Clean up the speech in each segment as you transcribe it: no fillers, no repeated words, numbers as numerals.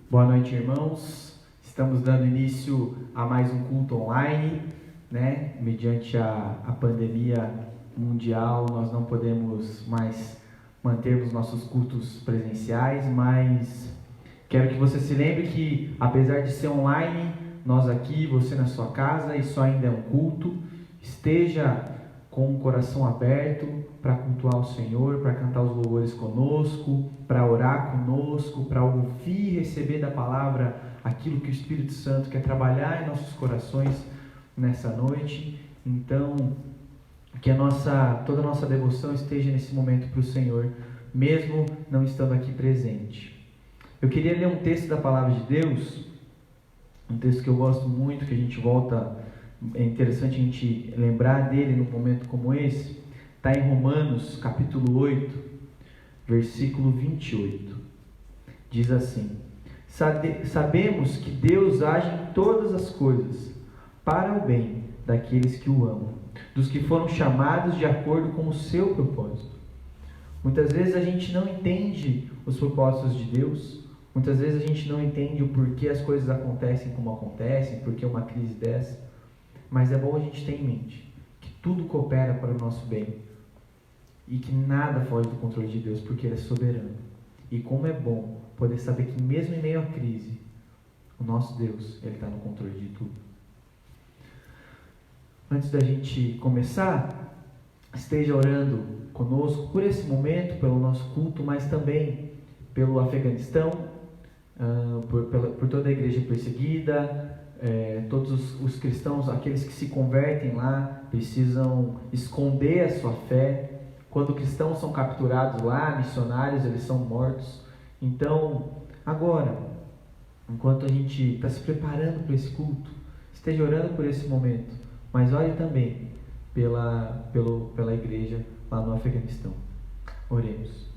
Boa noite, irmãos. Estamos dando início a mais um culto online, né? Mediante a pandemia mundial, nós não podemos mais mantermos nossos cultos presenciais, mas quero que você se lembre que, apesar de ser online, nós aqui, você na sua casa, isso ainda é um culto. Esteja com o coração aberto para cultuar o Senhor, para cantar os louvores conosco, para orar conosco, para ouvir e receber da palavra aquilo que o Espírito Santo quer trabalhar em nossos corações nessa noite. Então, que toda a nossa devoção esteja nesse momento para o Senhor, mesmo não estando aqui presente. Eu queria ler um texto da palavra de Deus, um texto que eu gosto muito, que a gente volta, é interessante a gente lembrar dele num momento como esse. Está em Romanos capítulo 8, versículo 28. Diz assim: Sabemos que Deus age em todas as coisas para o bem daqueles que o amam, dos que foram chamados de acordo com o seu propósito. Muitas vezes a gente não entende os propósitos de Deus, muitas vezes a gente não entende o porquê as coisas acontecem como acontecem, porquê uma crise dessa, mas é bom a gente ter em mente que tudo coopera para o nosso bem e que nada foge do controle de Deus, porque Ele é soberano. E como é bom poder saber que mesmo em meio à crise, o nosso Deus, Ele está no controle de tudo. Antes da gente começar, esteja orando conosco por esse momento, pelo nosso culto, mas também pelo Afeganistão, por toda a igreja perseguida, todos os cristãos, aqueles que se convertem lá, precisam esconder a sua fé. Quando cristãos são capturados lá, missionários, eles são mortos. Então, agora, enquanto a gente está se preparando para esse culto, esteja orando por esse momento, mas ore também pela igreja lá no Afeganistão. Oremos.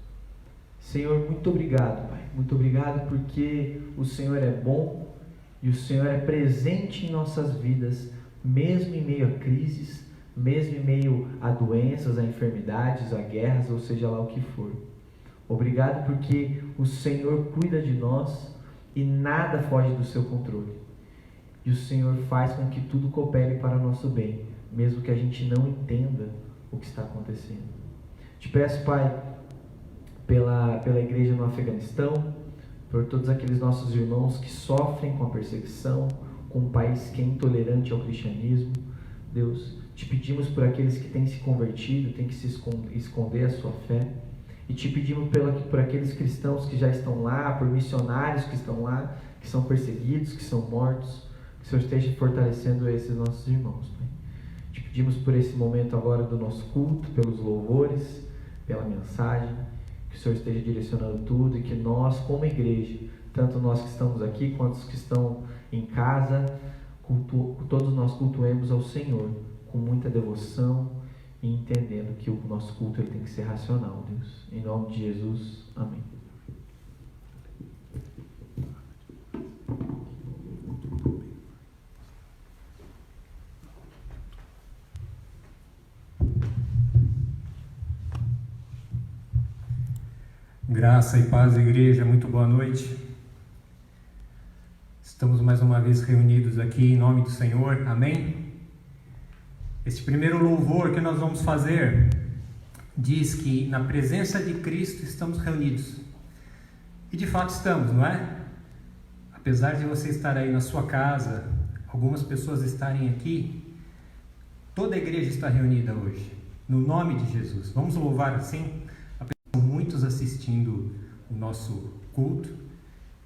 Senhor, muito obrigado, Pai. Muito obrigado porque o Senhor é bom e o Senhor é presente em nossas vidas, mesmo em meio a crises, mesmo em meio a doenças, a enfermidades, a guerras, ou seja lá o que for. Obrigado porque o Senhor cuida de nós e nada foge do seu controle. E o Senhor faz com que tudo coopere para o nosso bem, mesmo que a gente não entenda o que está acontecendo. Te peço, Pai, pela igreja no Afeganistão, por todos aqueles nossos irmãos que sofrem com a perseguição, com um país que é intolerante ao cristianismo. Deus, te pedimos por aqueles que têm se convertido, têm que se esconder a sua fé. E te pedimos por aqueles cristãos que já estão lá, por missionários que estão lá, que são perseguidos, que são mortos. Que o Senhor esteja fortalecendo esses nossos irmãos, Pai. Te pedimos por esse momento agora do nosso culto, pelos louvores, pela mensagem. Que o Senhor esteja direcionando tudo e que nós, como igreja, tanto nós que estamos aqui quanto os que estão em casa, todos nós cultuemos ao Senhor com muita devoção e entendendo que o nosso culto ele tem que ser racional, Deus. Em nome de Jesus, amém. Graça e paz, igreja, muito boa noite. Estamos mais uma vez reunidos aqui em nome do Senhor, amém? Este primeiro louvor que nós vamos fazer diz que na presença de Cristo estamos reunidos. E de fato estamos, não é? Apesar de você estar aí na sua casa, algumas pessoas estarem aqui, toda a igreja está reunida hoje, no nome de Jesus. Vamos louvar assim? Muitos assistindo o nosso culto,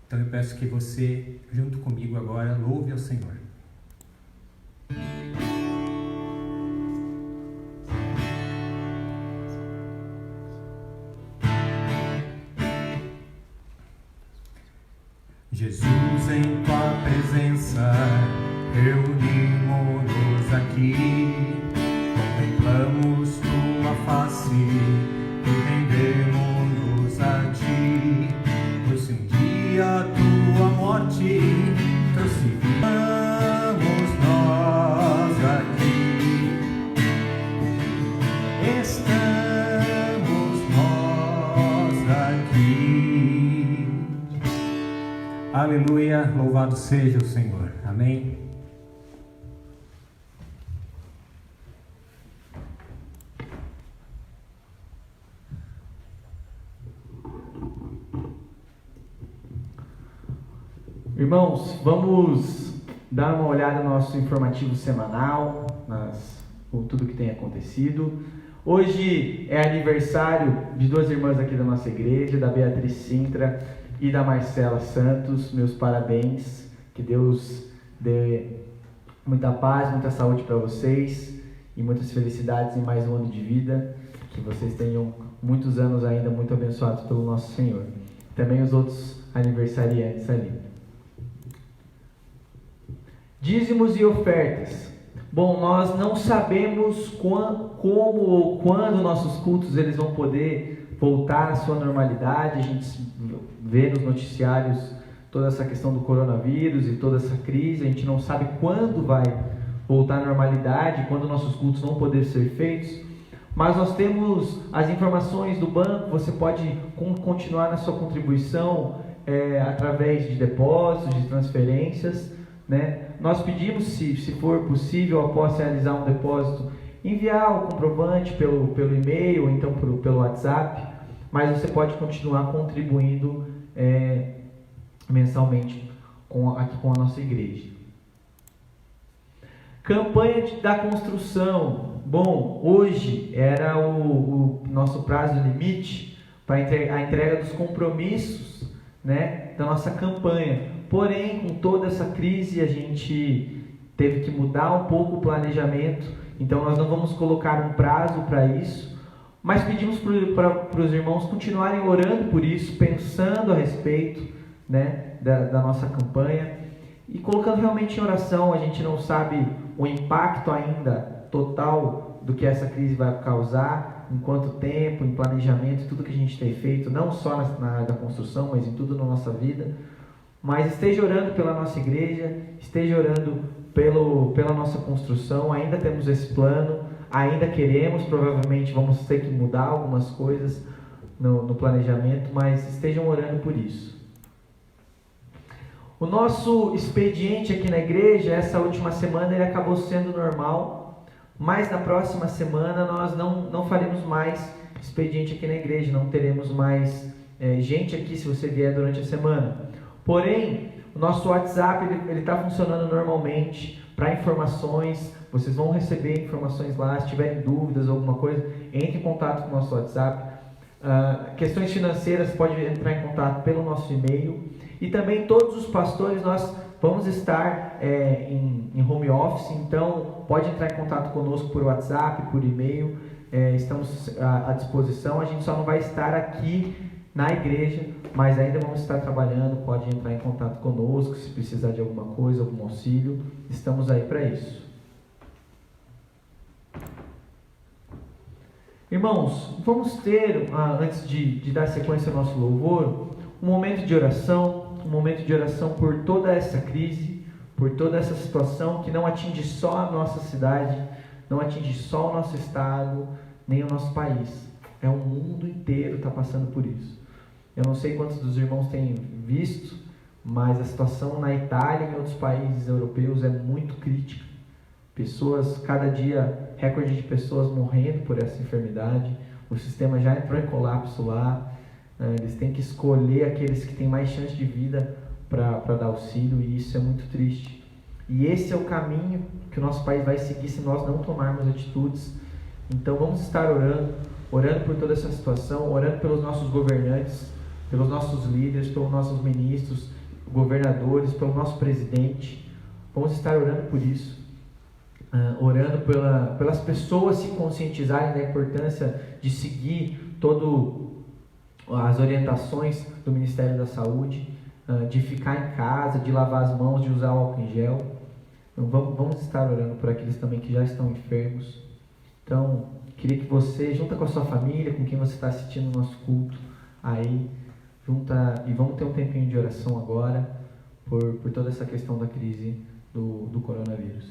então eu peço que você, junto comigo agora, louve ao Senhor. Jesus, em tua presença, reunimos-nos aqui, contemplamos tua face e rendemos-nos a ti, pois se um dia a tua morte trouxe, vamos nós aqui, estamos nós aqui. Aleluia, louvado seja o Senhor. Amém. Irmãos, vamos dar uma olhada no nosso informativo semanal, com tudo que tem acontecido. Hoje é aniversário de duas irmãs aqui da nossa igreja, da Beatriz Sintra e da Marcela Santos. Meus parabéns, que Deus dê muita paz, muita saúde para vocês e muitas felicidades em mais um ano de vida, que vocês tenham muitos anos ainda muito abençoados pelo nosso Senhor. Também os outros aniversariantes ali. Dízimos e ofertas. Bom, nós não sabemos como ou quando nossos cultos eles vão poder voltar à sua normalidade. A gente vê nos noticiários toda essa questão do coronavírus e toda essa crise. A gente não sabe quando vai voltar à normalidade, quando nossos cultos vão poder ser feitos. Mas nós temos as informações do banco. Você pode continuar na sua contribuição através de depósitos, de transferências, né? Nós pedimos, se for possível, após realizar um depósito, enviar o comprovante pelo e-mail ou então pelo WhatsApp, mas você pode continuar contribuindo mensalmente aqui com a nossa igreja. Campanha da construção. Bom, hoje era o nosso prazo limite para a entrega dos compromissos, né, da nossa campanha. Porém, com toda essa crise, a gente teve que mudar um pouco o planejamento. Então, nós não vamos colocar um prazo para isso, mas pedimos para os irmãos continuarem orando por isso, pensando a respeito, né, da nossa campanha e colocando realmente em oração. A gente não sabe o impacto ainda total do que essa crise vai causar, em quanto tempo, em planejamento, tudo que a gente tem feito, não só na área da construção, mas em tudo na nossa vida. Mas esteja orando pela nossa igreja, esteja orando pela nossa construção. Ainda temos esse plano, ainda queremos, provavelmente vamos ter que mudar algumas coisas no planejamento, mas estejam orando por isso. O nosso expediente aqui na igreja, essa última semana, ele acabou sendo normal, mas na próxima semana nós não faremos mais expediente aqui na igreja, não teremos mais gente aqui se você vier durante a semana. Porém, o nosso WhatsApp ele está funcionando normalmente para informações. Vocês vão receber informações lá. Se tiverem dúvidas, alguma coisa, entre em contato com o nosso WhatsApp. Questões financeiras, pode entrar em contato pelo nosso e-mail. E também todos os pastores, nós vamos estar em home office, então pode entrar em contato conosco por WhatsApp, por e-mail. Estamos à disposição. A gente só não vai estar aqui na igreja, mas ainda vamos estar trabalhando. Pode entrar em contato conosco se precisar de alguma coisa, algum auxílio. Estamos aí para isso. Irmãos, vamos ter, antes de dar sequência ao nosso louvor, um momento de oração por toda essa crise, por toda essa situação que não atinge só a nossa cidade, não atinge só o nosso estado, nem o nosso país. O mundo inteiro está passando por isso. Eu não sei quantos dos irmãos têm visto, mas a situação na Itália e em outros países europeus é muito crítica. Cada dia, recorde de pessoas morrendo por essa enfermidade. O sistema já entrou em colapso lá. Eles têm que escolher aqueles que têm mais chance de vida para dar auxílio, e isso é muito triste. E esse é o caminho que o nosso país vai seguir se nós não tomarmos atitudes. Então vamos estar orando por toda essa situação, orando pelos nossos governantes, pelos nossos líderes, pelos nossos ministros, governadores, pelo nosso presidente. Vamos estar orando por isso, orando pelas pessoas se conscientizarem da importância de seguir todas as orientações do Ministério da Saúde, de ficar em casa, de lavar as mãos, de usar o álcool em gel. Então, vamos estar orando por aqueles também que já estão enfermos. Então, queria que você, junto com a sua família, com quem você está assistindo o nosso culto, aí, e vamos ter um tempinho de oração agora, por toda essa questão da crise do coronavírus.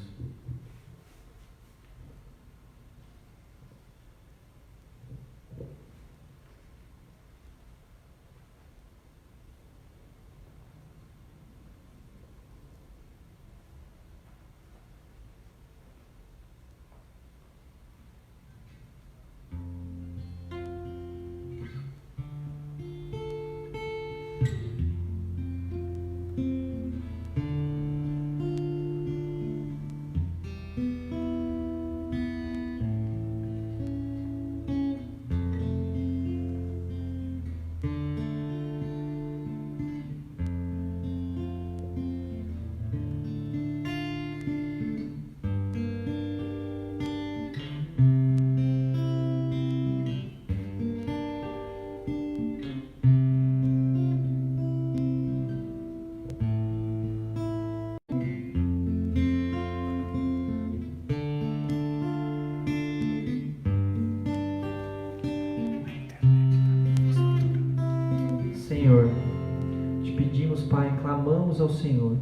pedimos, Pai, clamamos ao Senhor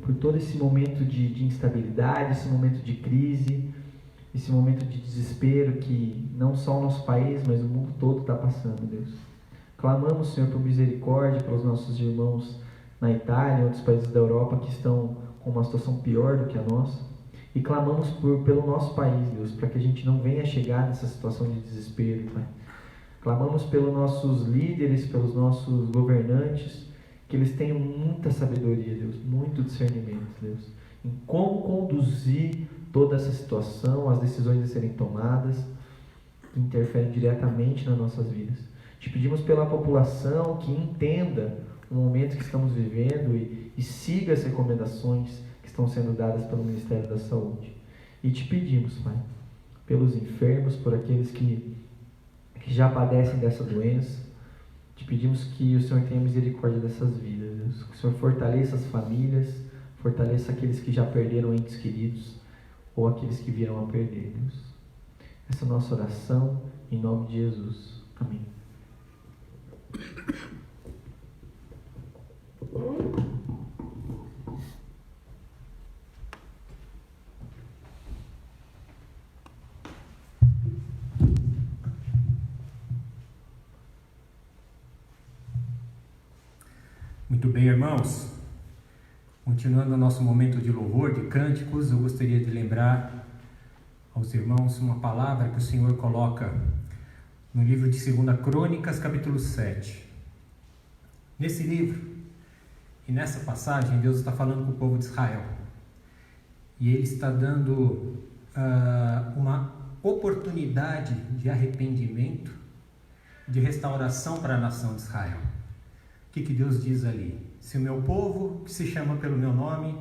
por todo esse momento de instabilidade, esse momento de crise, esse momento de desespero que não só o nosso país, mas o mundo todo está passando, Deus. Clamamos, Senhor, por misericórdia pelos nossos irmãos na Itália e outros países da Europa que estão com uma situação pior do que a nossa. E clamamos pelo nosso país, Deus, para que a gente não venha chegar nessa situação de desespero, Pai. Clamamos pelos nossos líderes, pelos nossos governantes, que eles tenham muita sabedoria, Deus, muito discernimento, Deus, em como conduzir toda essa situação, as decisões a serem tomadas, que interferem diretamente nas nossas vidas. Te pedimos pela população que entenda o momento que estamos vivendo e siga as recomendações que estão sendo dadas pelo Ministério da Saúde. E te pedimos, Pai, pelos enfermos, por aqueles que já padecem dessa doença. Te pedimos que o Senhor tenha misericórdia dessas vidas, Deus. Que o Senhor fortaleça as famílias, fortaleça aqueles que já perderam entes queridos ou aqueles que virão a perder, Deus. Essa é a nossa oração, em nome de Jesus. Amém. Muito bem, irmãos. Continuando o nosso momento de louvor, de cânticos, eu gostaria de lembrar aos irmãos uma palavra que o Senhor coloca no livro de 2 Crônicas, capítulo 7. Nesse livro e nessa passagem, Deus está falando com o povo de Israel. E Ele está dando uma oportunidade de arrependimento, de restauração para a nação de Israel. O que Deus diz ali? Se o meu povo, que se chama pelo meu nome,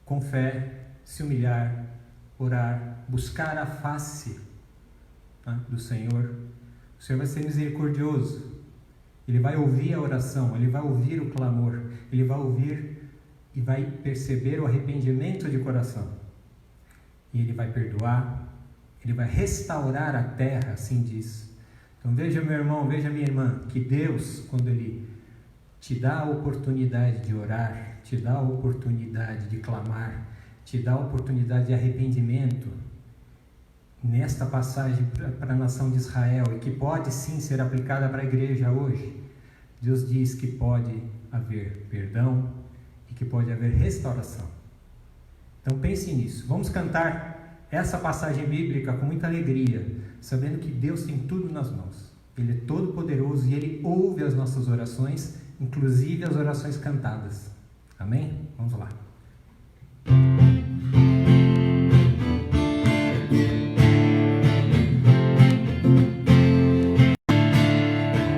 com fé, se humilhar, orar, buscar a face do Senhor, o Senhor vai ser misericordioso. Ele vai ouvir a oração, Ele vai ouvir o clamor, Ele vai ouvir e vai perceber o arrependimento de coração. E Ele vai perdoar, Ele vai restaurar a terra, assim diz. Então veja, meu irmão, veja, minha irmã, que Deus, quando Ele te dá a oportunidade de orar, te dá a oportunidade de clamar, te dá a oportunidade de arrependimento, nesta passagem para a nação de Israel, e que pode sim ser aplicada para a igreja hoje, Deus diz que pode haver perdão e que pode haver restauração. Então pense nisso. Vamos cantar essa passagem bíblica com muita alegria, sabendo que Deus tem tudo nas mãos. Ele é todo poderoso e Ele ouve as nossas orações, inclusive as orações cantadas. Amém? Vamos lá.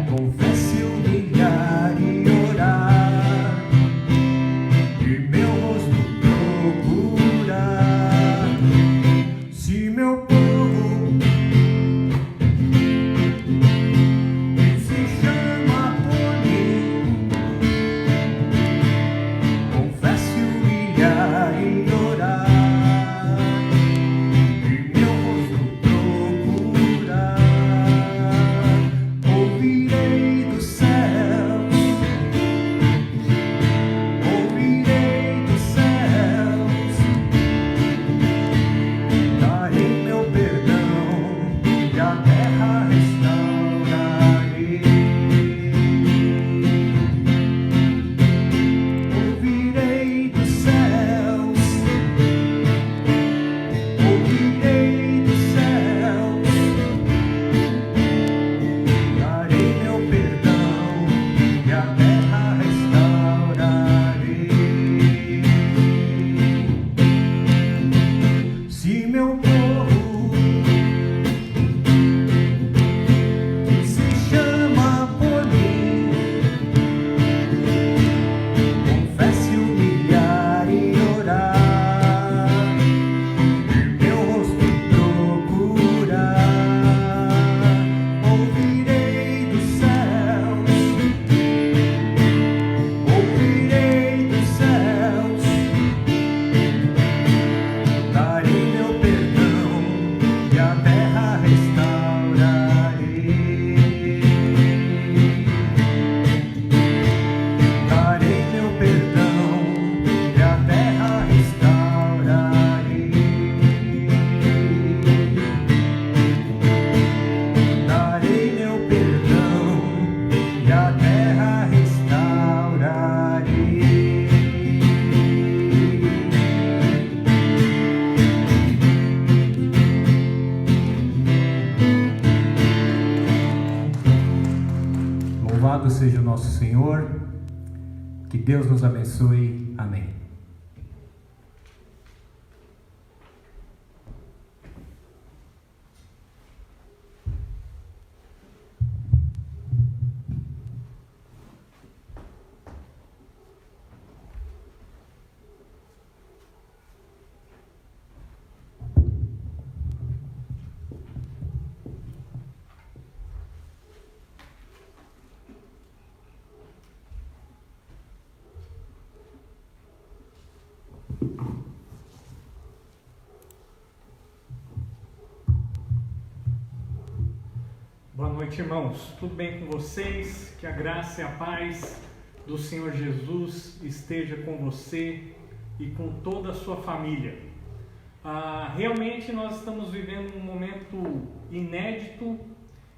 Confesse, humilhar e orar. seja o nosso Senhor. Que Deus nos abençoe. Amém. Boa noite, irmãos. Tudo bem com vocês? Que a graça e a paz do Senhor Jesus esteja com você e com toda a sua família. Realmente nós estamos vivendo um momento inédito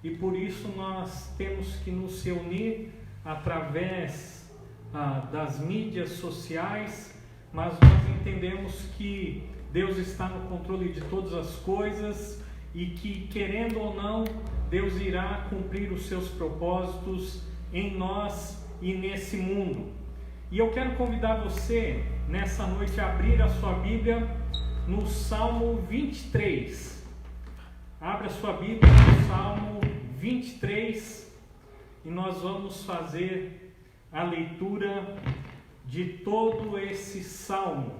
e por isso nós temos que nos reunir através das mídias sociais, mas nós entendemos que Deus está no controle de todas as coisas e que, querendo ou não, Deus irá cumprir os seus propósitos em nós e nesse mundo. E eu quero convidar você, nessa noite, a abrir a sua Bíblia no Salmo 23. Abra a sua Bíblia no Salmo 23 e nós vamos fazer a leitura de todo esse Salmo.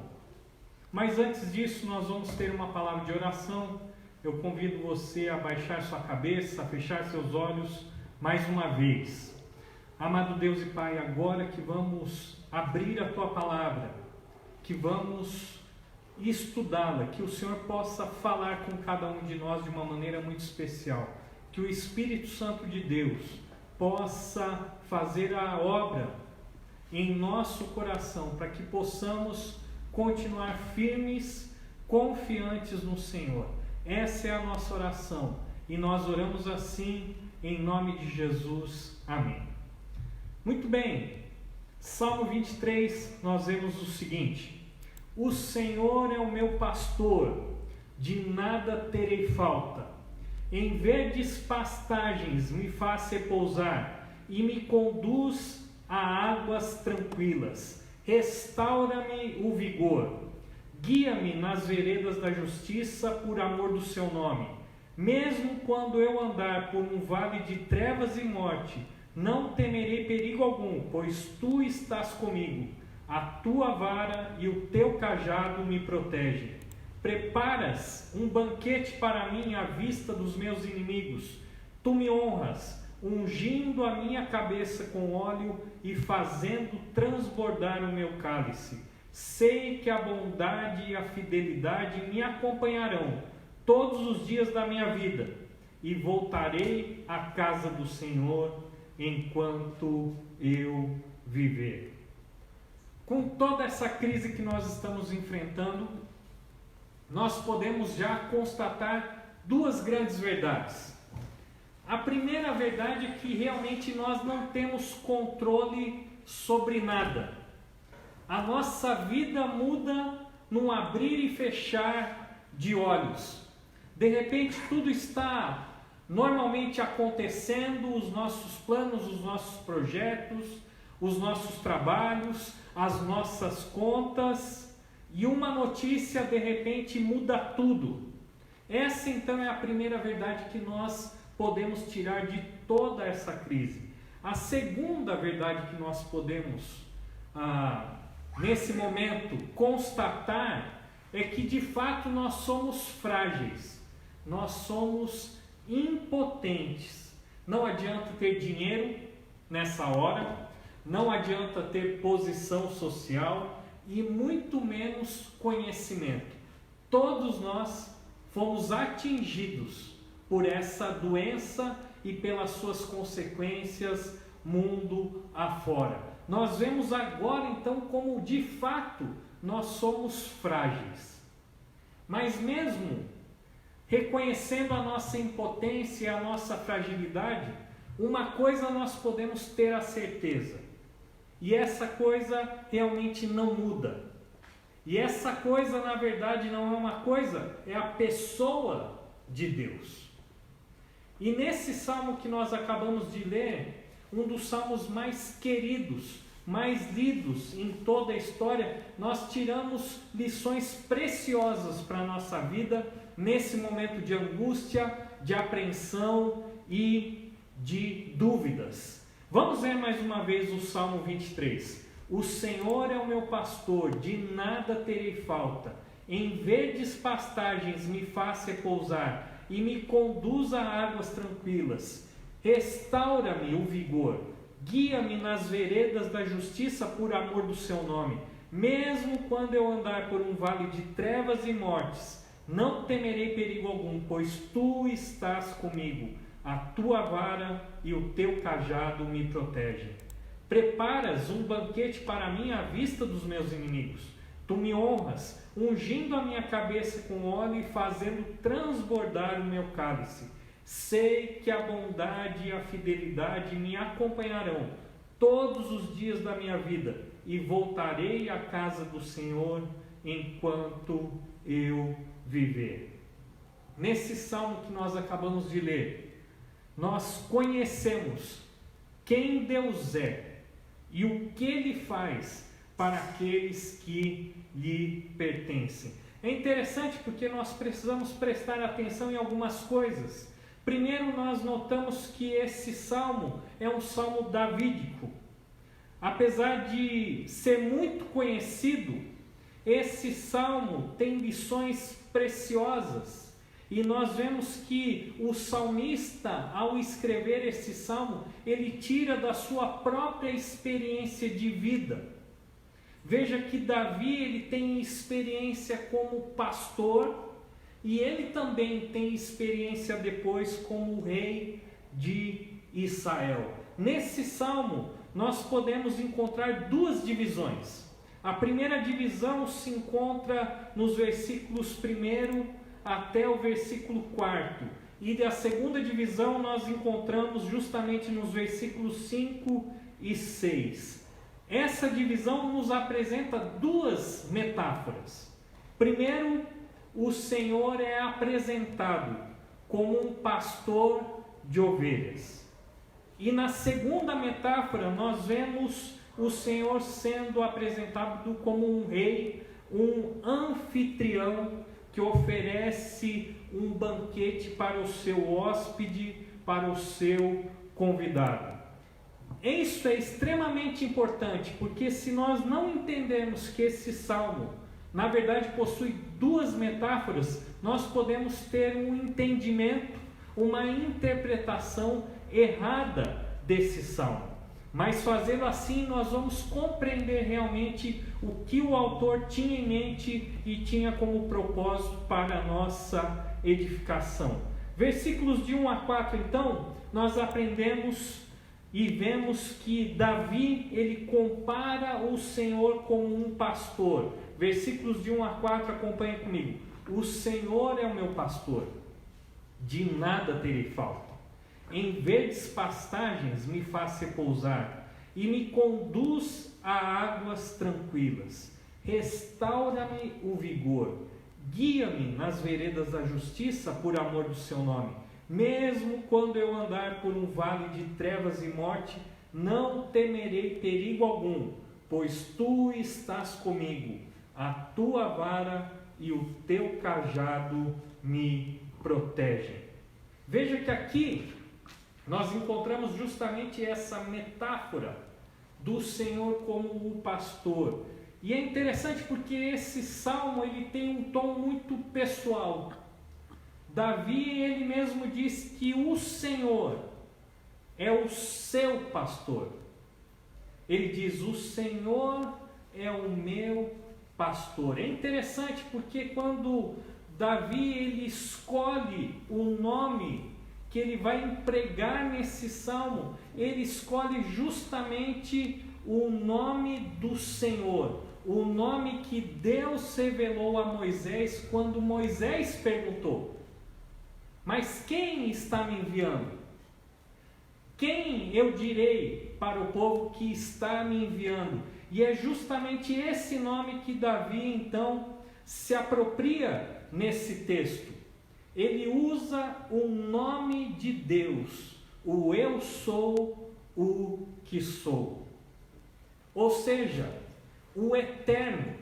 Mas antes disso, nós vamos ter uma palavra de oração. Eu convido você a baixar sua cabeça, a fechar seus olhos mais uma vez. Amado Deus e Pai, agora que vamos abrir a Tua Palavra, que vamos estudá-la, que o Senhor possa falar com cada um de nós de uma maneira muito especial, que o Espírito Santo de Deus possa fazer a obra em nosso coração, para que possamos continuar firmes, confiantes no Senhor. Essa é a nossa oração e nós oramos assim em nome de Jesus. Amém. Muito bem, Salmo 23, nós vemos o seguinte: o Senhor é o meu pastor, de nada terei falta. Em verdes pastagens me faz repousar e me conduz a águas tranquilas. Restaura-me o vigor. Guia-me nas veredas da justiça por amor do seu nome. Mesmo quando eu andar por um vale de trevas e morte, não temerei perigo algum, pois tu estás comigo. A tua vara e o teu cajado me protegem. Preparas um banquete para mim à vista dos meus inimigos. Tu me honras, ungindo a minha cabeça com óleo e fazendo transbordar o meu cálice. Sei que a bondade e a fidelidade me acompanharão todos os dias da minha vida e voltarei à casa do Senhor enquanto eu viver. Com toda essa crise que nós estamos enfrentando, nós podemos já constatar duas grandes verdades. A primeira verdade é que realmente nós não temos controle sobre nada. A nossa vida muda num abrir e fechar de olhos. De repente tudo está normalmente acontecendo, os nossos planos, os nossos projetos, os nossos trabalhos, as nossas contas, e uma notícia de repente muda tudo. Essa então é a primeira verdade que nós podemos tirar de toda essa crise. A segunda verdade que nós podemos nesse momento constatar é que de fato nós somos frágeis, nós somos impotentes. Não adianta ter dinheiro nessa hora, não adianta ter posição social e muito menos conhecimento. Todos nós fomos atingidos por essa doença e pelas suas consequências mundo afora. Nós vemos agora então como de fato nós somos frágeis. Mas mesmo reconhecendo a nossa impotência e a nossa fragilidade, uma coisa nós podemos ter a certeza, e essa coisa realmente não muda. E essa coisa na verdade não é uma coisa, é a pessoa de Deus. E nesse salmo que nós acabamos de ler, um dos salmos mais queridos, mais lidos em toda a história. Nós tiramos lições preciosas para a nossa vida nesse momento de angústia, de apreensão e de dúvidas. Vamos ver mais uma vez o Salmo 23. O Senhor é o meu pastor, de nada terei falta. Em verdes pastagens me faz repousar e me conduz a águas tranquilas. Restaura-me o vigor, guia-me nas veredas da justiça por amor do seu nome. Mesmo quando eu andar por um vale de trevas e mortes, não temerei perigo algum, pois tu estás comigo. A tua vara e o teu cajado me protegem. Preparas um banquete para mim à vista dos meus inimigos. Tu me honras, ungindo a minha cabeça com óleo e fazendo transbordar o meu cálice. Sei que a bondade e a fidelidade me acompanharão todos os dias da minha vida e voltarei à casa do Senhor enquanto eu viver. Nesse salmo que nós acabamos de ler, nós conhecemos quem Deus é e o que Ele faz para aqueles que lhe pertencem. É interessante porque nós precisamos prestar atenção em algumas coisas. Primeiro, nós notamos que esse salmo é um salmo davídico. Apesar de ser muito conhecido, esse salmo tem lições preciosas. E nós vemos que o salmista, ao escrever esse salmo, ele tira da sua própria experiência de vida. Veja que Davi, ele tem experiência como pastor, e ele também tem experiência depois como rei de Israel. Nesse salmo, nós podemos encontrar duas divisões. A primeira divisão se encontra nos versículos 1 até o versículo 4. E a segunda divisão nós encontramos justamente nos versículos 5 e 6. Essa divisão nos apresenta duas metáforas. Primeiro, o Senhor é apresentado como um pastor de ovelhas. E na segunda metáfora, nós vemos o Senhor sendo apresentado como um rei, um anfitrião que oferece um banquete para o seu hóspede, para o seu convidado. Isso é extremamente importante, porque se nós não entendermos que esse salmo, na verdade, possui duas metáforas, nós podemos ter um entendimento, uma interpretação errada desse salmo. Mas fazendo assim, nós vamos compreender realmente o que o autor tinha em mente e tinha como propósito para a nossa edificação. Versículos de 1 a 4, então, nós aprendemos e vemos que Davi, ele compara o Senhor como um pastor. Versículos de 1 a 4, acompanha comigo. O Senhor é o meu pastor, de nada terei falta. Em verdes pastagens me faz repousar e me conduz a águas tranquilas. Restaura-me o vigor, guia-me nas veredas da justiça por amor do seu nome. Mesmo quando eu andar por um vale de trevas e morte, não temerei perigo algum, pois tu estás comigo. A tua vara e o teu cajado me protegem. Veja que aqui nós encontramos justamente essa metáfora do Senhor como o pastor. E é interessante porque esse salmo ele tem um tom muito pessoal. Davi, ele mesmo diz que o Senhor é o seu pastor. Ele diz, o Senhor é o meu pastor. É interessante porque quando Davi ele escolhe o nome que ele vai empregar nesse salmo, ele escolhe justamente o nome do Senhor, o nome que Deus revelou a Moisés quando Moisés perguntou: mas quem está me enviando? Quem eu direi para o povo que está me enviando? E é justamente esse nome que Davi então se apropria nesse texto. Ele usa o nome de Deus, o eu sou o que sou. Ou seja, o eterno.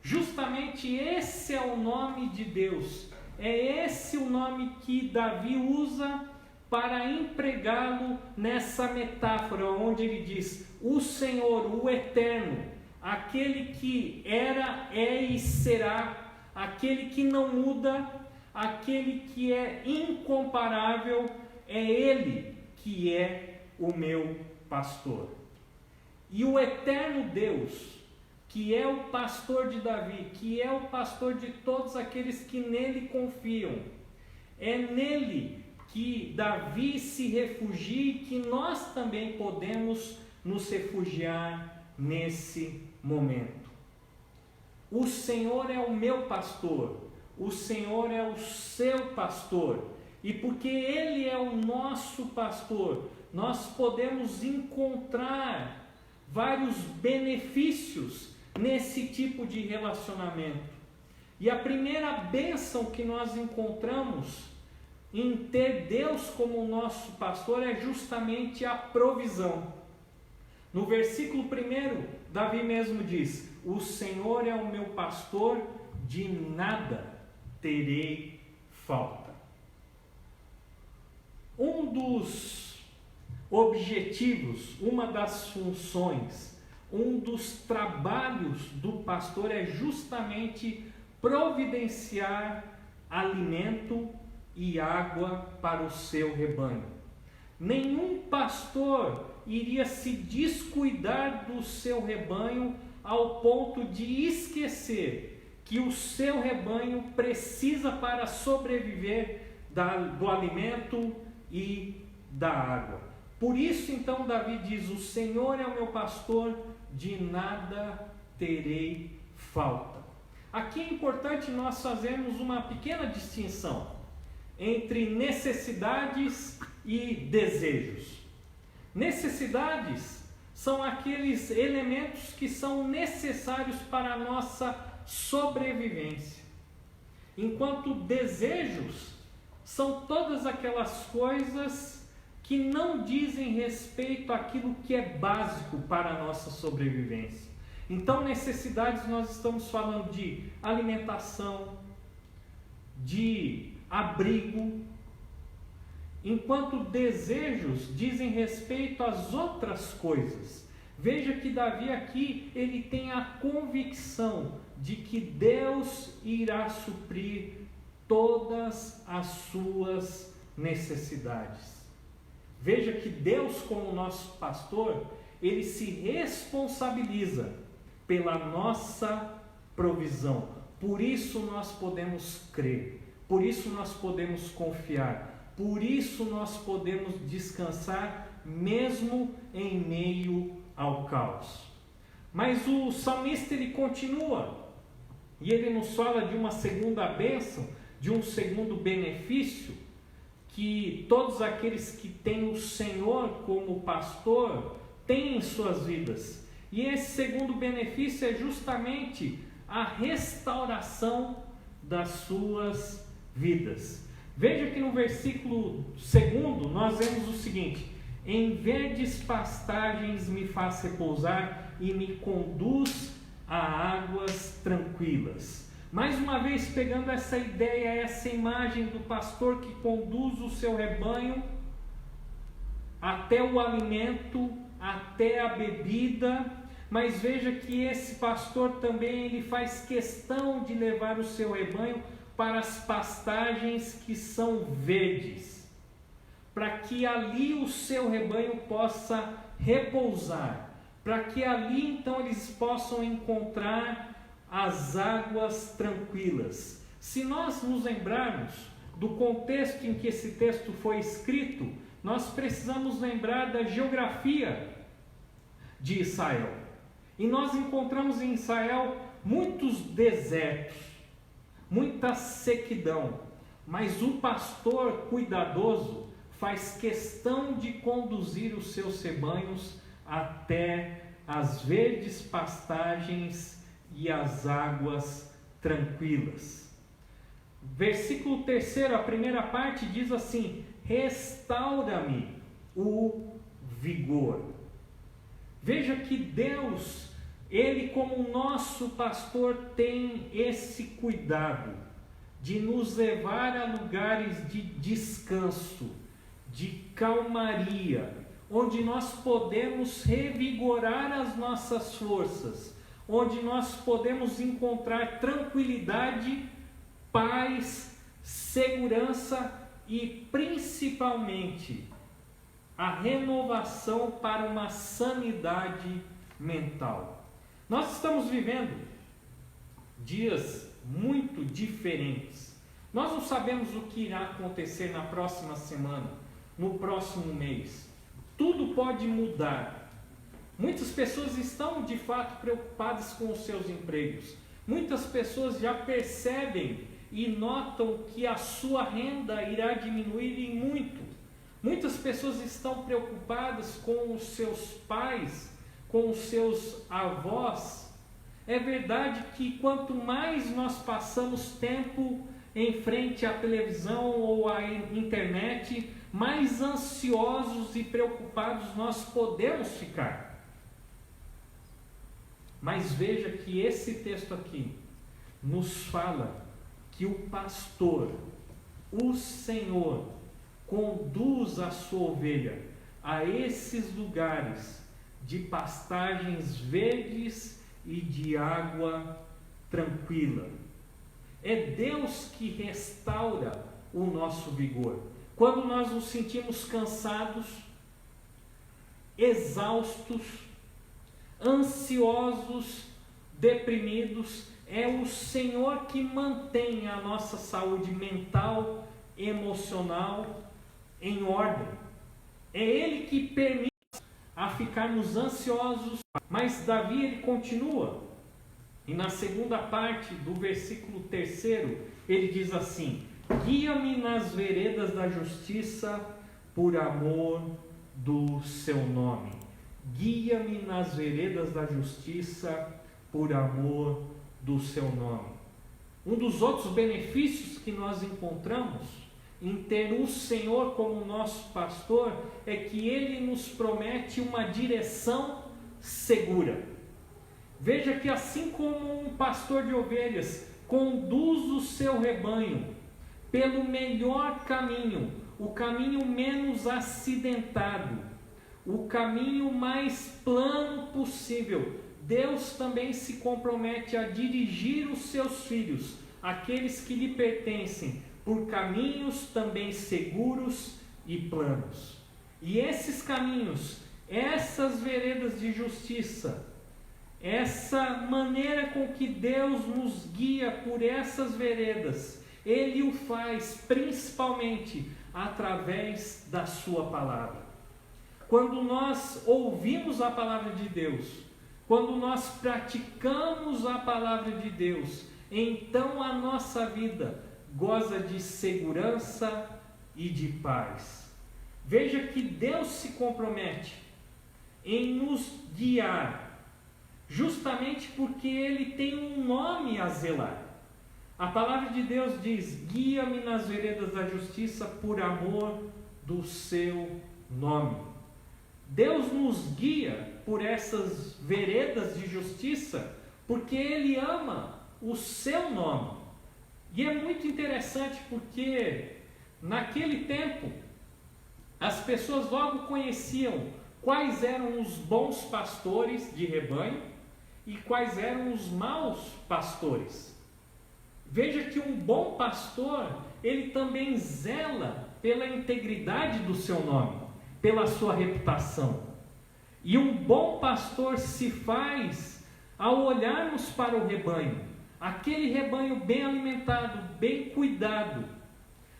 Justamente esse é o nome de Deus. É esse o nome que Davi usa para empregá-lo nessa metáfora, onde ele diz: o Senhor, o eterno, aquele que era, é e será, aquele que não muda, aquele que é incomparável, é Ele que é o meu pastor. E o eterno Deus, que é o pastor de Davi, que é o pastor de todos aqueles que nele confiam, é nele que Davi se refugia e que nós também podemos nos refugiar nesse momento. O Senhor é o meu pastor, o Senhor é o seu pastor, e porque Ele é o nosso pastor, nós podemos encontrar vários benefícios nesse tipo de relacionamento. E a primeira bênção que nós encontramos em ter Deus como nosso pastor é justamente a provisão. No versículo 1, Davi mesmo diz: o Senhor é o meu pastor, de nada terei falta. Um dos objetivos, uma das funções, um dos trabalhos do pastor é justamente providenciar alimento e água para o seu rebanho. Nenhum pastor iria se descuidar do seu rebanho ao ponto de esquecer que o seu rebanho precisa para sobreviver do alimento e da água. Por isso então Davi diz: o Senhor é o meu pastor, de nada terei falta. Aqui é importante nós fazermos uma pequena distinção entre necessidades e desejos. Necessidades são aqueles elementos que são necessários para a nossa sobrevivência, enquanto desejos são todas aquelas coisas que não dizem respeito àquilo que é básico para a nossa sobrevivência. Então, necessidades, nós estamos falando de alimentação, de abrigo, enquanto desejos dizem respeito às outras coisas. Veja que Davi aqui, ele tem a convicção de que Deus irá suprir todas as suas necessidades. Veja que Deus, como nosso pastor, ele se responsabiliza pela nossa provisão. Por isso nós podemos crer, por isso nós podemos confiar, por isso nós podemos descansar mesmo em meio ao caos. Mas o salmista ele continua e ele nos fala de uma segunda bênção, de um segundo benefício que todos aqueles que têm o Senhor como pastor têm em suas vidas. E esse segundo benefício é justamente a restauração das suas vidas. Veja que no versículo 2 nós vemos o seguinte: em verdes pastagens me faz repousar e me conduz a águas tranquilas. Mais uma vez pegando essa ideia, essa imagem do pastor que conduz o seu rebanho até o alimento, até a bebida, mas veja que esse pastor também ele faz questão de levar o seu rebanho para as pastagens que são verdes, para que ali o seu rebanho possa repousar, para que ali então eles possam encontrar as águas tranquilas. Se nós nos lembrarmos do contexto em que esse texto foi escrito, nós precisamos lembrar da geografia de Israel. E nós encontramos em Israel muitos desertos, muita sequidão, mas o pastor cuidadoso faz questão de conduzir os seus rebanhos até as verdes pastagens e as águas tranquilas. Versículo 3, a primeira parte diz assim: restaura-me o vigor. Veja que Deus, Ele como nosso pastor, tem esse cuidado de nos levar a lugares de descanso, de calmaria, onde nós podemos revigorar as nossas forças, onde nós podemos encontrar tranquilidade, paz, segurança e principalmente a renovação para uma sanidade mental. Nós estamos vivendo dias muito diferentes. Nós não sabemos o que irá acontecer na próxima semana, no próximo mês. Tudo pode mudar. Muitas pessoas estão de fato preocupadas com os seus empregos. Muitas pessoas já percebem e notam que a sua renda irá diminuir em muito. Muitas pessoas estão preocupadas com os seus pais, com os seus avós. É verdade que quanto mais nós passamos tempo em frente à televisão ou à internet, mais ansiosos e preocupados nós podemos ficar. Mas veja que esse texto aqui nos fala que o pastor, o Senhor, conduz a sua ovelha a esses lugares de pastagens verdes e de água tranquila. É Deus que restaura o nosso vigor. Quando nós nos sentimos cansados, exaustos, ansiosos, deprimidos, é o Senhor que mantém a nossa saúde mental, emocional em ordem. É Ele que permite a ficarmos ansiosos. Mas Davi, ele continua. E na segunda parte do versículo 3, ele diz assim: guia-me nas veredas da justiça por amor do seu nome. Guia-me nas veredas da justiça por amor do seu nome. Um dos outros benefícios que nós encontramos em ter o Senhor como nosso pastor é que Ele nos promete uma direção segura. Veja que assim como um pastor de ovelhas conduz o seu rebanho pelo melhor caminho, o caminho menos acidentado, o caminho mais plano possível, Deus também se compromete a dirigir os seus filhos, aqueles que lhe pertencem, por caminhos também seguros e planos. E esses caminhos, essas veredas de justiça, essa maneira com que Deus nos guia por essas veredas, Ele o faz principalmente através da sua palavra. Quando nós ouvimos a palavra de Deus, quando nós praticamos a palavra de Deus, então a nossa vida goza de segurança e de paz. Veja que Deus se compromete em nos guiar, justamente porque Ele tem um nome a zelar. A palavra de Deus diz: guia-me nas veredas da justiça por amor do seu nome. Deus nos guia por essas veredas de justiça porque Ele ama o seu nome. E é muito interessante porque naquele tempo as pessoas logo conheciam quais eram os bons pastores de rebanho e quais eram os maus pastores. Veja que um bom pastor, ele também zela pela integridade do seu nome, pela sua reputação. E um bom pastor se faz ao olharmos para o rebanho, aquele rebanho bem alimentado, bem cuidado.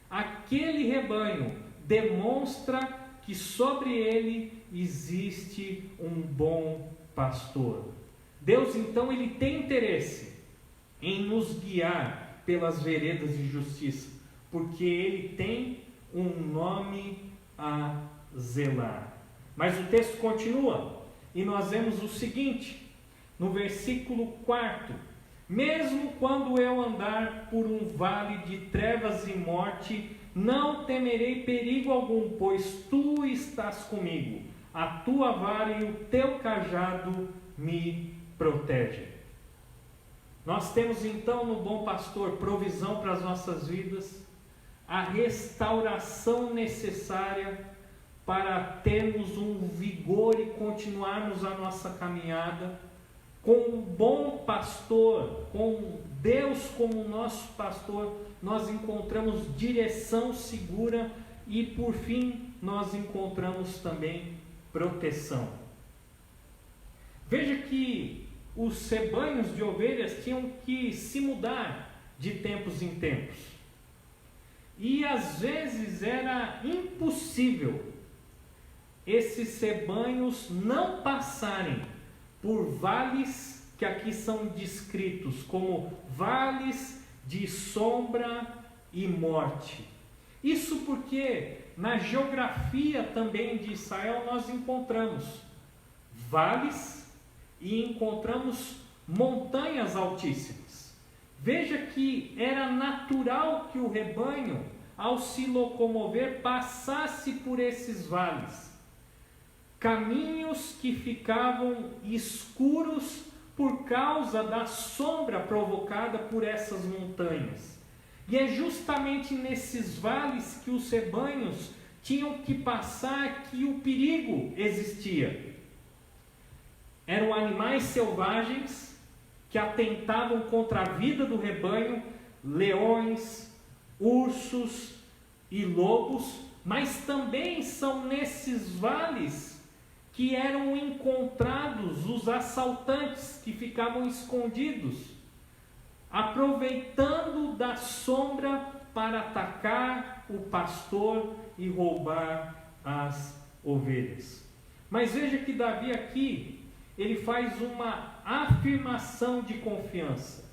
Aquele rebanho demonstra que sobre ele existe um bom pastor. Deus então ele tem interesse em nos guiar pelas veredas de justiça, porque Ele tem um nome a zelar. Mas o texto continua, e nós vemos o seguinte, no versículo 4: mesmo quando eu andar por um vale de trevas e morte, não temerei perigo algum, pois Tu estás comigo. a tua vara e o teu cajado me protegem. Nós temos então no Bom Pastor provisão para as nossas vidas, a restauração necessária para termos um vigor e continuarmos a nossa caminhada com o bom pastor, com Deus como nosso pastor. Nós encontramos direção segura e, por fim, nós encontramos também proteção. Veja que os rebanhos de ovelhas tinham que se mudar de tempos em tempos. E às vezes era impossível esses rebanhos não passarem por vales que aqui são descritos como vales de sombra e morte. Isso porque na geografia também de Israel nós encontramos vales e encontramos montanhas altíssimas. Veja que era natural que o rebanho, ao se locomover, passasse por esses vales. Caminhos que ficavam escuros por causa da sombra provocada por essas montanhas. E é justamente nesses vales que os rebanhos tinham que passar que o perigo existia. Eram animais selvagens que atentavam contra a vida do rebanho, leões, ursos e lobos, mas também são nesses vales que eram encontrados os assaltantes que ficavam escondidos, aproveitando da sombra para atacar o pastor e roubar as ovelhas. Mas veja que Davi aqui, ele faz uma afirmação de confiança.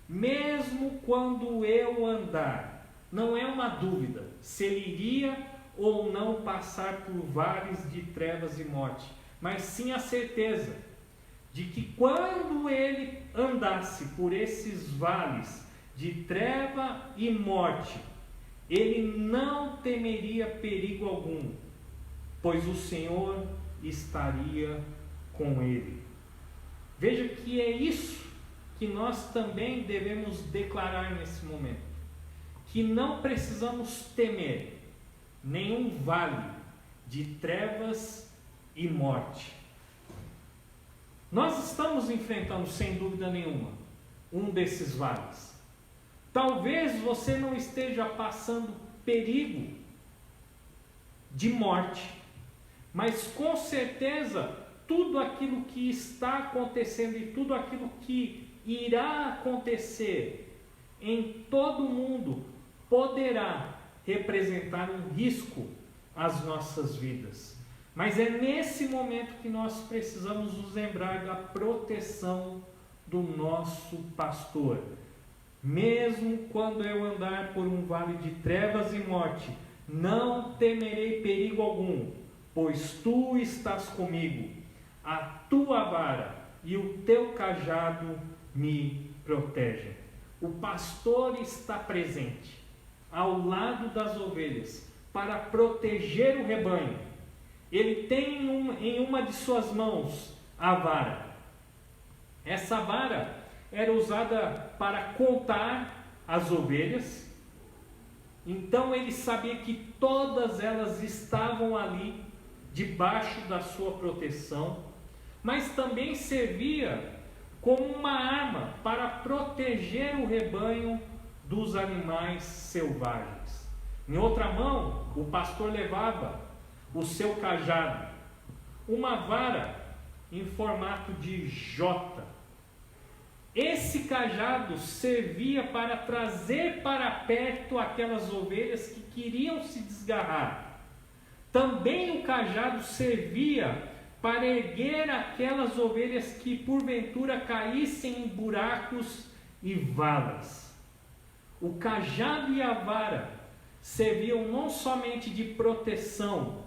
Mesmo quando eu andar, não é uma dúvida se ele iria ou não passar por vales de trevas e morte, mas sim a certeza de que quando ele andasse por esses vales de treva e morte, ele não temeria perigo algum, pois o Senhor estaria com ele. Veja que é isso que nós também devemos declarar nesse momento, que não precisamos temer nenhum vale de trevas e morte. Nós estamos enfrentando, sem dúvida nenhuma, um desses vales. Talvez você não esteja passando perigo de morte, mas com certeza tudo aquilo que está acontecendo e tudo aquilo que irá acontecer em todo o mundo poderá representar um risco às nossas vidas. Mas é nesse momento que nós precisamos nos lembrar da proteção do nosso pastor. Mesmo quando eu andar por um vale de trevas e morte, não temerei perigo algum, pois tu estás comigo. A tua vara e o teu cajado me protegem. O pastor está presente ao lado das ovelhas para proteger o rebanho. Ele tem em uma de suas mãos a vara. Essa vara era usada para contar as ovelhas. Então ele sabia que todas elas estavam ali debaixo da sua proteção, mas também servia como uma arma para proteger o rebanho dos animais selvagens. Em outra mão, o pastor levava o seu cajado, uma vara em formato de J. Esse cajado servia para trazer para perto aquelas ovelhas que queriam se desgarrar. Também o cajado servia para erguer aquelas ovelhas que porventura caíssem em buracos e valas. O cajado e a vara serviam não somente de proteção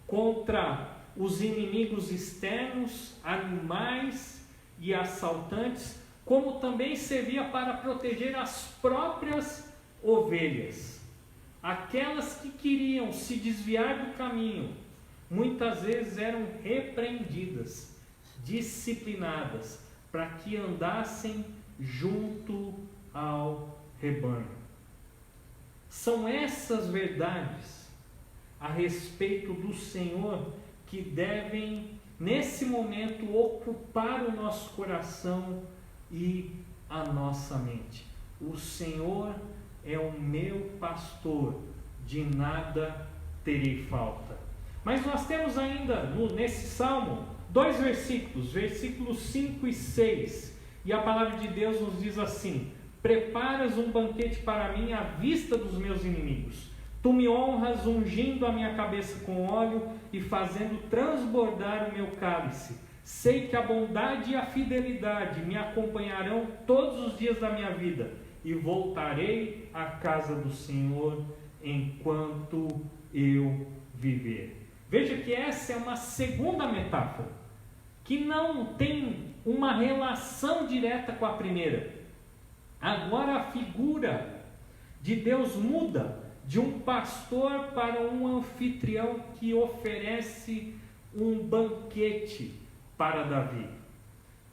contra os inimigos externos, animais e assaltantes, como também servia para proteger as próprias ovelhas. Aquelas que queriam se desviar do caminho muitas vezes eram repreendidas, disciplinadas, para que andassem junto ao rebanho. São essas verdades a respeito do Senhor que devem, nesse momento, ocupar o nosso coração e a nossa mente. O Senhor é o meu pastor, de nada terei falta. Mas nós temos ainda nesse salmo 2 versículos, versículos 5 e 6, e a palavra de Deus nos diz assim: preparas um banquete para mim à vista dos meus inimigos. Tu me honras ungindo a minha cabeça com óleo e fazendo transbordar o meu cálice. Sei que a bondade e a fidelidade me acompanharão todos os dias da minha vida e voltarei à casa do Senhor enquanto eu viver. Veja que essa é uma segunda metáfora, que não tem uma relação direta com a primeira. Agora a figura de Deus muda de um pastor para um anfitrião que oferece um banquete para Davi.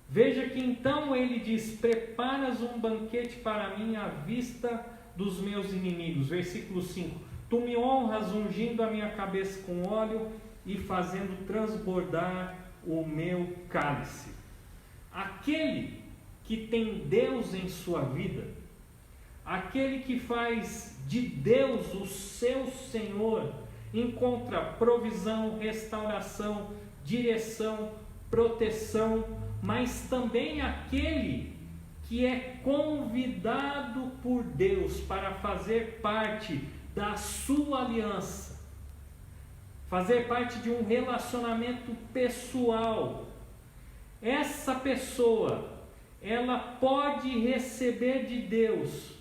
Veja que então ele diz: preparas um banquete para mim à vista dos meus inimigos. Versículo 5: tu me honras ungindo a minha cabeça com óleo e fazendo transbordar o meu cálice. Aquele que tem Deus em sua vida, aquele que faz de Deus o seu Senhor, encontra provisão, restauração, direção, proteção, mas também aquele que é convidado por Deus para fazer parte da sua aliança, fazer parte de um relacionamento pessoal. Essa pessoa, ela pode receber de Deus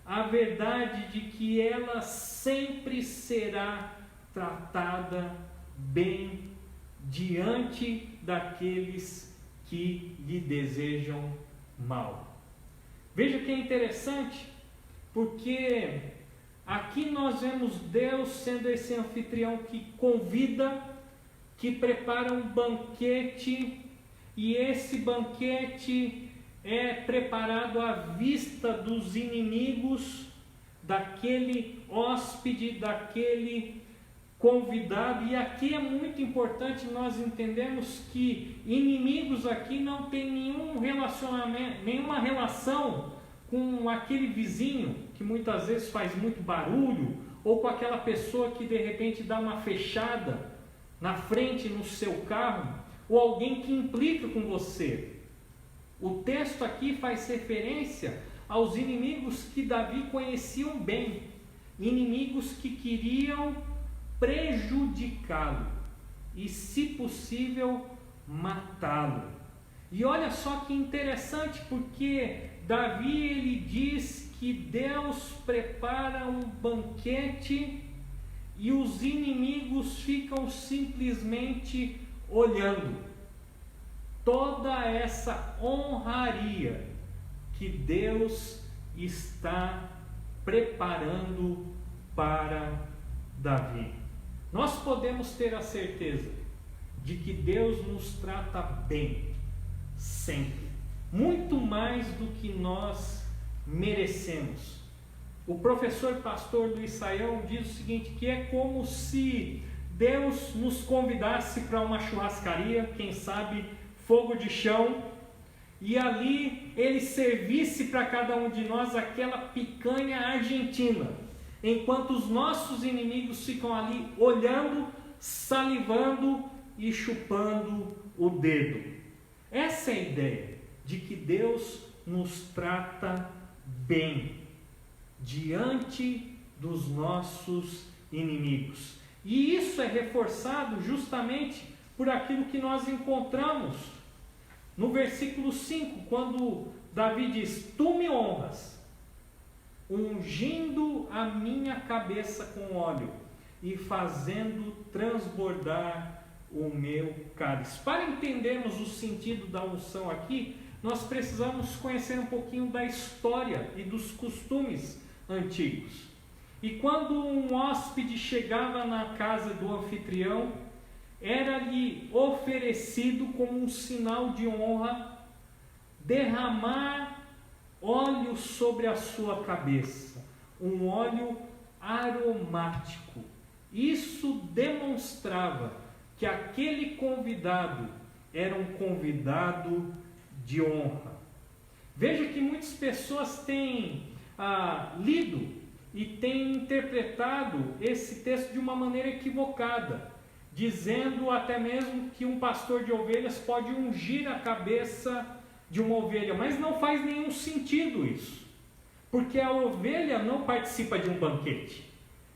a verdade de que ela sempre será tratada bem diante daqueles que lhe desejam mal. Veja que é interessante, porque aqui nós vemos Deus sendo esse anfitrião que convida, que prepara um banquete, e esse banquete é preparado à vista dos inimigos daquele hóspede, daquele convidado. E aqui é muito importante nós entendermos que inimigos aqui não tem nenhum relacionamento, nenhuma relação com aquele vizinho que muitas vezes faz muito barulho, ou com aquela pessoa que de repente dá uma fechada na frente no seu carro, ou alguém que implica com você. O texto aqui faz referência aos inimigos que Davi conheciam bem, inimigos que queriam prejudicá-lo e, se possível, matá-lo. E olha só que interessante, porque Davi ele diz que Deus prepara um banquete e os inimigos ficam simplesmente olhando. Toda essa honraria que Deus está preparando para Davi. Nós podemos ter a certeza de que Deus nos trata bem, sempre, muito mais do que nós merecemos. O professor pastor Luiz Saião diz o seguinte, que é como se Deus nos convidasse para uma churrascaria, quem sabe fogo de chão, e ali ele servisse para cada um de nós aquela picanha argentina, enquanto os nossos inimigos ficam ali olhando, salivando e chupando o dedo. Essa é a ideia de que Deus nos trata bem diante dos nossos inimigos. E isso é reforçado justamente por aquilo que nós encontramos no versículo 5, quando Davi diz: tu me honras, ungindo a minha cabeça com óleo e fazendo transbordar o meu cálice. Para entendermos o sentido da unção aqui, nós precisamos conhecer um pouquinho da história e dos costumes antigos. E quando um hóspede chegava na casa do anfitrião, era-lhe oferecido como um sinal de honra derramar óleo sobre a sua cabeça, um óleo aromático. Isso demonstrava que aquele convidado era um convidado de honra. Veja que muitas pessoas têm lido e têm interpretado esse texto de uma maneira equivocada, dizendo até mesmo que um pastor de ovelhas pode ungir a cabeça de uma ovelha, mas não faz nenhum sentido isso, porque a ovelha não participa de um banquete.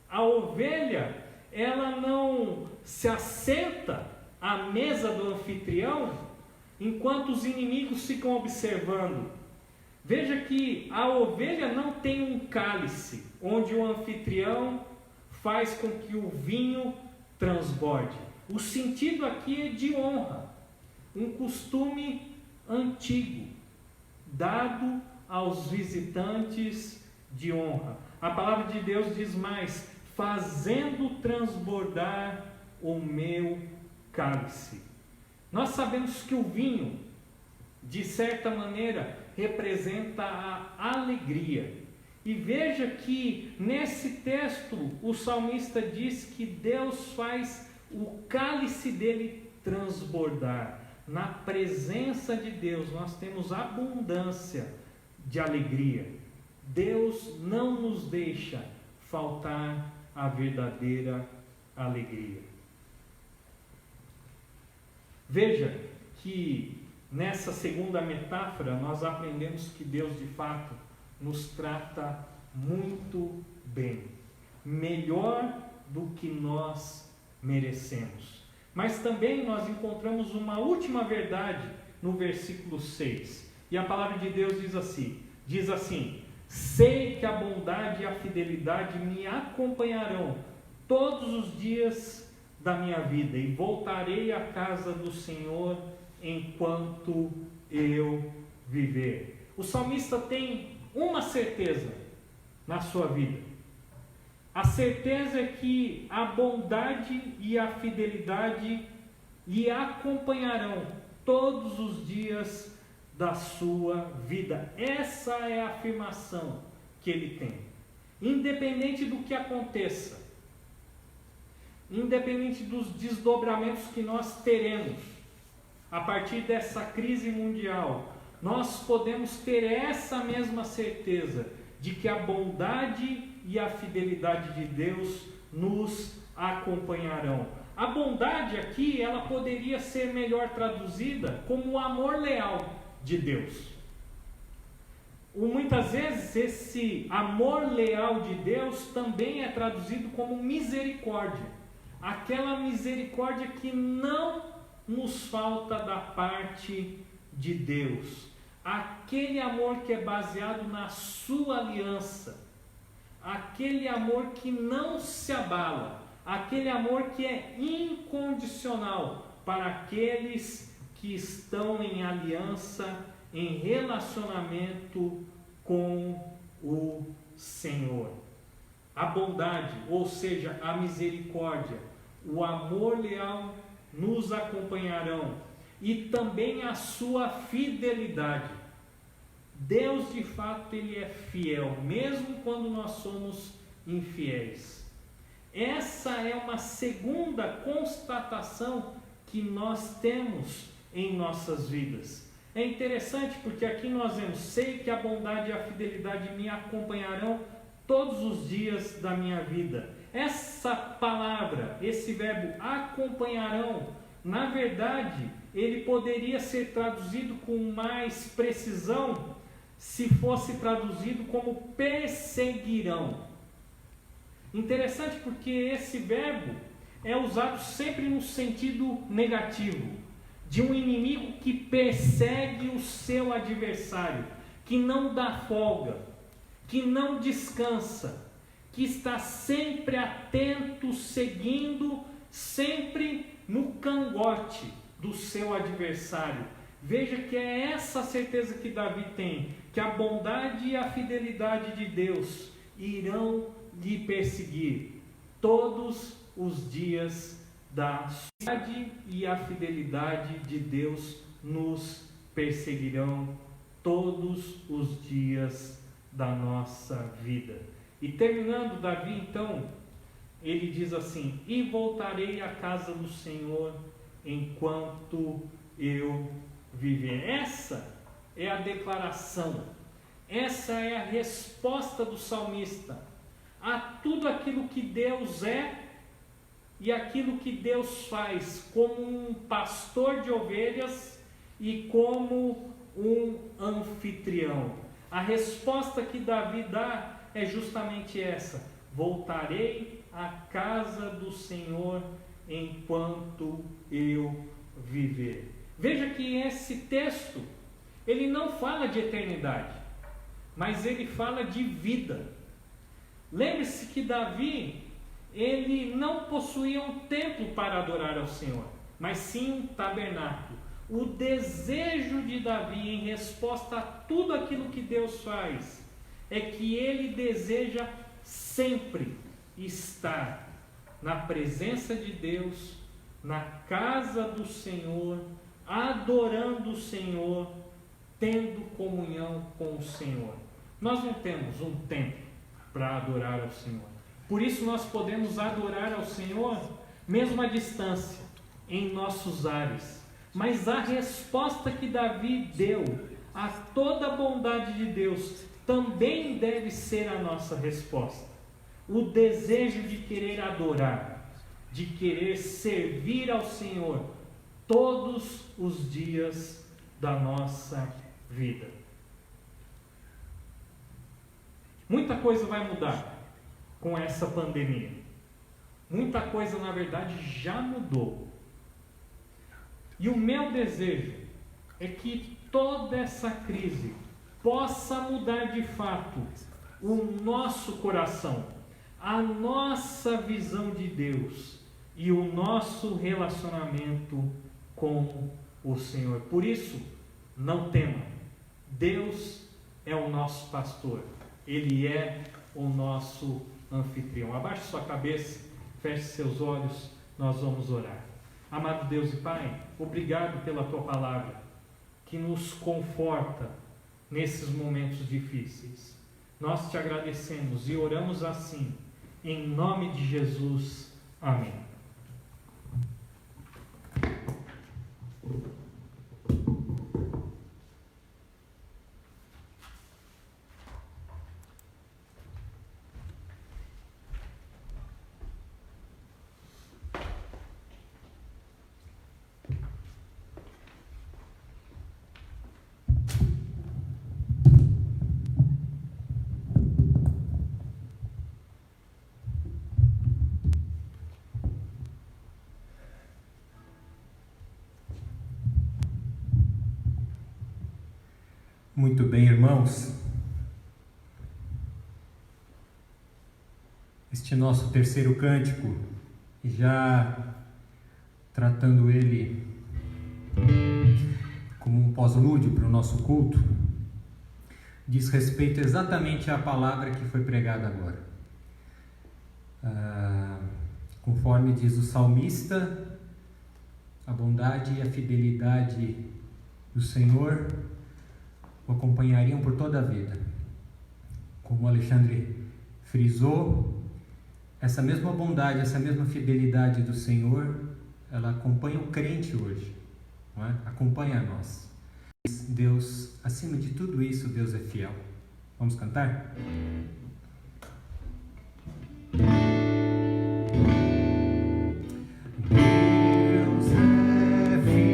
A ovelha, ela não se assenta à mesa do anfitrião enquanto os inimigos ficam observando. Veja que a ovelha não tem um cálice onde o anfitrião faz com que o vinho transborde. O sentido aqui é de honra, um costume antigo, dado aos visitantes de honra. A palavra de Deus diz mais: fazendo transbordar o meu cálice. Nós sabemos que o vinho, de certa maneira, representa a alegria. E veja que nesse texto o salmista diz que Deus faz o cálice dele transbordar. Na presença de Deus nós temos abundância de alegria. Deus não nos deixa faltar a verdadeira alegria. Veja que nessa segunda metáfora nós aprendemos que Deus de fato nos trata muito bem, melhor do que nós merecemos. Mas também nós encontramos uma última verdade no versículo 6. E a palavra de Deus diz assim: sei que a bondade e a fidelidade me acompanharão todos os dias da minha vida, e voltarei à casa do Senhor enquanto eu viver. O salmista tem uma certeza na sua vida. A certeza é que a bondade e a fidelidade lhe acompanharão todos os dias da sua vida. Essa é a afirmação que ele tem. Independente do que aconteça, independente dos desdobramentos que nós teremos a partir dessa crise mundial, nós podemos ter essa mesma certeza de que a bondade e a fidelidade de Deus nos acompanharão. A bondade aqui, ela poderia ser melhor traduzida como o amor leal de Deus. Muitas vezes esse amor leal de Deus também é traduzido como misericórdia. Aquela misericórdia que não nos falta da parte de Deus. Aquele amor que é baseado na sua aliança. Aquele amor que não se abala. Aquele amor que é incondicional para aqueles que estão em aliança, em relacionamento com o Senhor. A bondade, ou seja, a misericórdia, o amor leal nos acompanharão, e também a sua fidelidade. Deus de fato ele é fiel, mesmo quando nós somos infiéis. Essa é uma segunda constatação que nós temos em nossas vidas. É interessante porque aqui nós vemos: sei que a bondade e a fidelidade me acompanharão todos os dias da minha vida. Essa palavra, esse verbo acompanharão, na verdade, ele poderia ser traduzido com mais precisão se fosse traduzido como perseguirão. Interessante porque esse verbo é usado sempre no sentido negativo, de um inimigo que persegue o seu adversário, que não dá folga, que não descansa, que está sempre atento, seguindo, sempre no cangote do seu adversário. Veja que é essa certeza que Davi tem, que a bondade e a fidelidade de Deus irão lhe perseguir todos os dias da fidelidade e a fidelidade de Deus nos perseguirão todos os dias da nossa vida. E terminando, Davi, então, ele diz assim: e voltarei à casa do Senhor enquanto eu viver. Essa é a declaração, essa é a resposta do salmista a tudo aquilo que Deus é e aquilo que Deus faz como um pastor de ovelhas e como um anfitrião. A resposta que Davi dá é justamente essa: voltarei à casa do Senhor enquanto eu viver. Veja que esse texto, ele não fala de eternidade, mas ele fala de vida. Lembre-se que Davi, ele não possuía um templo para adorar ao Senhor, mas sim um tabernáculo. O desejo de Davi em resposta a tudo aquilo que Deus faz é que ele deseja sempre estar na presença de Deus, na casa do Senhor, adorando o Senhor, tendo comunhão com o Senhor. Nós não temos um templo para adorar ao Senhor. Por isso nós podemos adorar ao Senhor mesmo à distância, em nossos ares. Mas a resposta que Davi deu a toda a bondade de Deus também deve ser a nossa resposta. O desejo de querer adorar, de querer servir ao Senhor todos os dias da nossa vida. Muita coisa vai mudar com essa pandemia. Muita coisa, na verdade, já mudou. E o meu desejo é que toda essa crise possa mudar de fato o nosso coração, a nossa visão de Deus e o nosso relacionamento com o Senhor. Por isso, não tema. Deus é o nosso pastor. Ele é o nosso anfitrião. Abaixe sua cabeça, feche seus olhos, nós vamos orar. Amado Deus e Pai, obrigado pela Tua palavra, que nos conforta nesses momentos difíceis. Nós te agradecemos e oramos assim, em nome de Jesus. Amém. Muito bem, irmãos. Este nosso terceiro cântico, já tratando ele como um pós-lúdio para o nosso culto, diz respeito exatamente à palavra que foi pregada agora. Conforme diz o salmista, a bondade e a fidelidade do Senhor o acompanhariam por toda a vida. Como o Alexandre frisou, essa mesma bondade, essa mesma fidelidade do Senhor, ela acompanha o crente hoje, não é? Acompanha a nós. Deus, acima de tudo isso, Deus é fiel. Vamos cantar? Deus é fiel.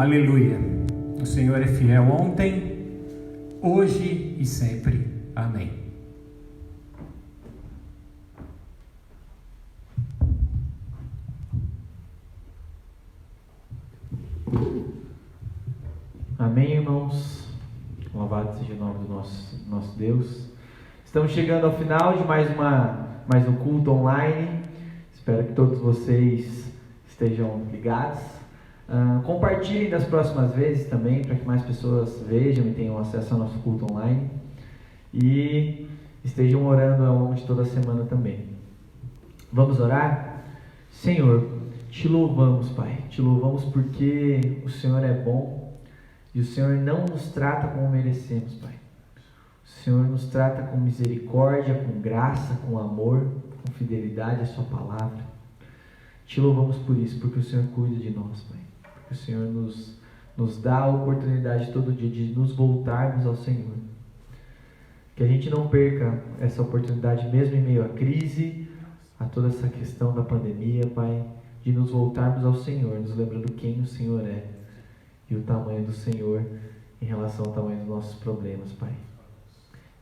Aleluia. O Senhor é fiel ontem, hoje e sempre. Amém. Amém, irmãos. Louvado seja o nome do nosso Deus. Estamos chegando ao final de mais um culto online. Espero que todos vocês estejam ligados. Compartilhem das próximas vezes também, para que mais pessoas vejam e tenham acesso ao nosso culto online. E estejam orando ao longo de toda a semana também. Vamos orar? Senhor, te louvamos, Pai. Te louvamos porque o Senhor é bom e o Senhor não nos trata como merecemos, Pai. O Senhor nos trata com misericórdia, com graça, com amor, com fidelidade à sua palavra. Te louvamos por isso, porque o Senhor cuida de nós, Pai. Porque o Senhor nos dá a oportunidade todo dia de nos voltarmos ao Senhor. Que a gente não perca essa oportunidade mesmo em meio à crise, a toda essa questão da pandemia, Pai, de nos voltarmos ao Senhor, nos lembrando quem o Senhor é e o tamanho do Senhor em relação ao tamanho dos nossos problemas, Pai.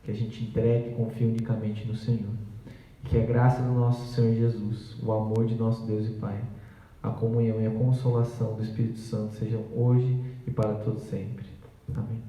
Que a gente entregue e confie unicamente no Senhor. Que a graça do nosso Senhor Jesus, o amor de nosso Deus e Pai, a comunhão e a consolação do Espírito Santo sejam hoje e para todos sempre. Amém.